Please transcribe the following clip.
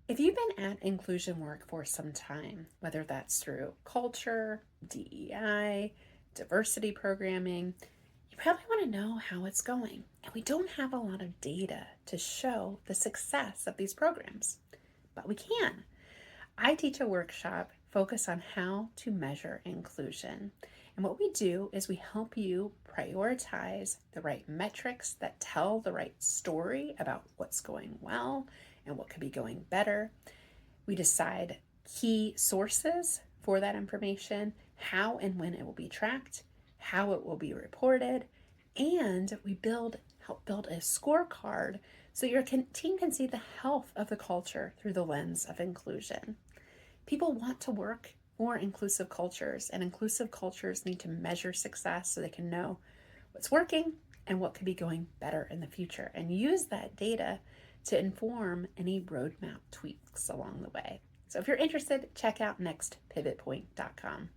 If you've been at inclusion work for some time, whether that's through culture, DEI, diversity programming, you probably want to know how it's going. And we don't have a lot of data to show the success of these programs, but we can. I teach a workshop focused on how to measure inclusion. And what we do is we help you prioritize the right metrics that tell the right story about what's going well and what could be going better. We decide key sources for that information, how and when it will be tracked, how it will be reported, and we help build a scorecard so your team can see the health of the culture through the lens of inclusion. People want to work for inclusive cultures, and inclusive cultures need to measure success so they can know what's working and what could be going better in the future, and use that data to inform any roadmap tweaks along the way. So if you're interested, check out nextpivotpoint.com.